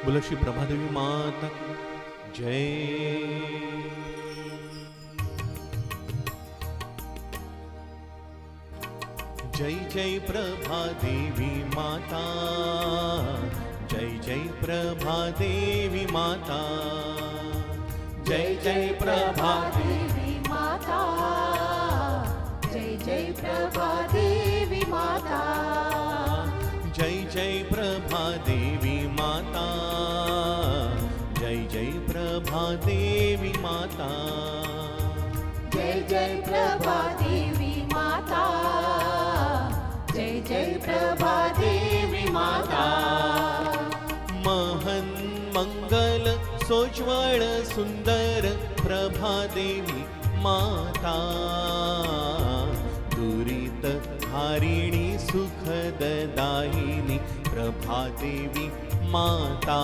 बोलो श्री प्रभादेवी माता की जय। जय जय प्रभादेवी माता, जय जय प्रभादेवी माता, जय जय प्रभादेवी माता, जय जय प्रभादेवी माता, जय जय प्रभादेवी माता, जय जय प्रभादेवी माता, जय जय प्रभादेवी माता, जय जय प्रभादेवी माता। महन मंगल सोज्वल सुंदर प्रभादेवी माता, दुरित हारिणी सुखददायिनी प्रभादेवी माता।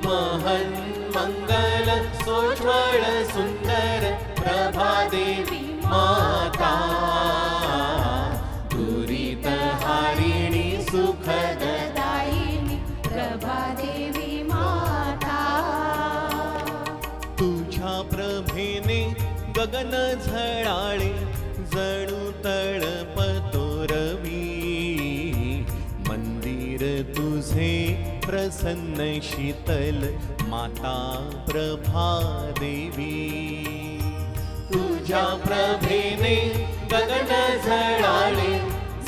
महन मंगल सोज्वल सुंदर प्रभादेवी माता, दुरित हारिणी सुखददायिनी प्रभादेवी माता। तुझ्या प्रभेने गगन झळाळे जणू तळपतो रवी, मंदिर तुझे प्रसन्न शीतल माता प्रभादेवी। तुझ्या प्रभेने गगन झळाळे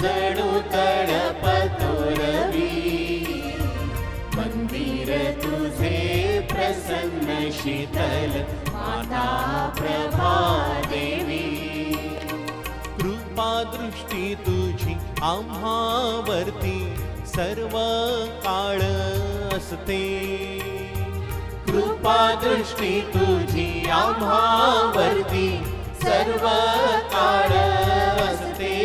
जणू तळपतो रवी, मंदिर तुझे प्रसन्न शीतल माता प्रभादेवी। कृपा दृष्टी तुझी आम्हावरती सर्व काळ असते, कृपा दृष्टी तुझी आम्हावरती सर्व काळ असते।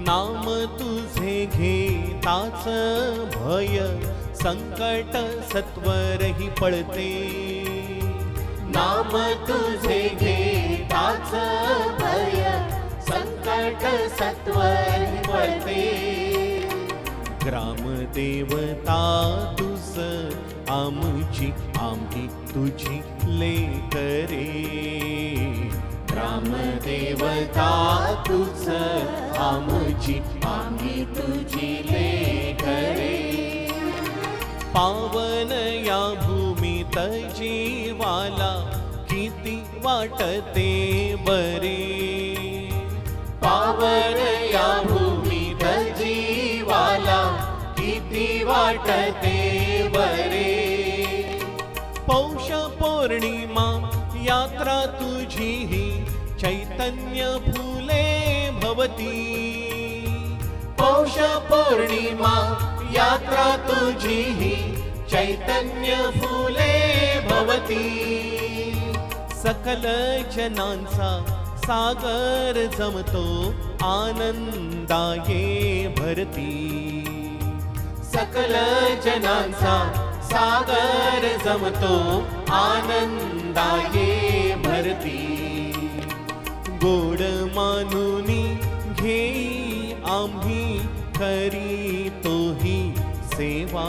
नाम तुझे घेताच भय संकट सत्वरही पळते, नाम तुझे घेताच भय संकट सत्वरही पळते। ग्रामदेवता तुझ आमची आम्ही तुझी लेकरे, ग्रामदेवता तुझ आमची आम्ही तुझी लेकरे। पावन या भूमीत जीवाला किती वाटते बरे, पावन या भूमीत जीवाला किती वाटते बरे। पौष पौर्णिमा यात्रा तुझी ही चैतन्य फुले भवती, पौष पौर्णिमा यात्रा तुझी ही चैतन्य फुले भवती। सकल जनांचा सागर जमतो आनंदाये भरती, सकल जनांचा सागर जमतो आनंदाये भरती। गोड मानुनी घेई आम्ही करीतो ही सेवा,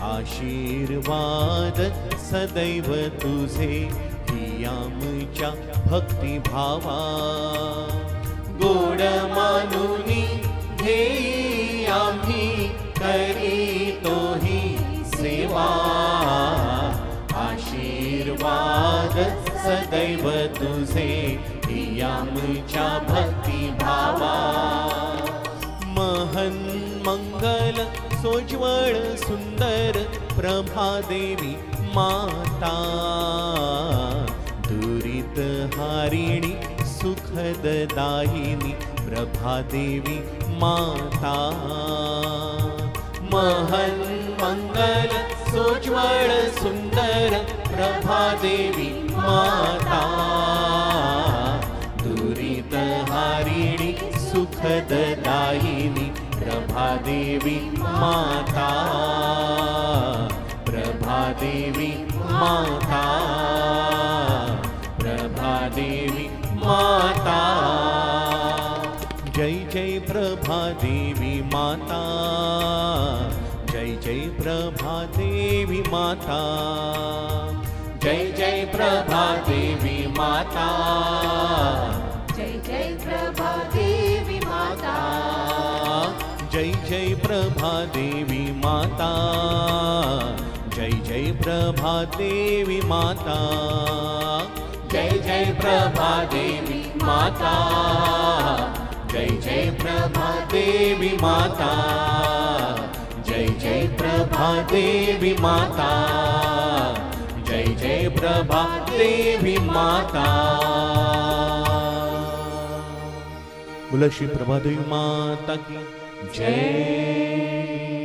आशीर्वाद सदैव तुझे ही आमच्या भक्तिभावा। गोड मानुनी घेई आम्ही करीतो ही सेवा, आशीर्वाद सदैव तुझे ही आमच्या भक्तिभावा। महन मंगल सोज्वळ सुंदर प्रभादेवी माता, दुरित हारिणी सुखददायिनी प्रभादेवी माता। महन मंगल सोज्वळ सुंदर प्रभादेवी माता, दुरित हारिणी सुखददायिनी प्रभादेवी माता, प्रभादेवी माता, प्रभादेवी माता। जय जय प्रभादेवी माता, जय जय प्रभा देवी माता, जय जय प्रभा देवी माता, जय जय प्रभा देवी माता, जय जय प्रभा देवी माता, जय जय प्रभा देवी माता, जय जय प्रभा देवी माता, जय जय प्रभा देवी माता, जय जय प्रभा देवी माता, जय जय प्रभा देवी माता। बोलो श्री प्रभा देवी माता की जय।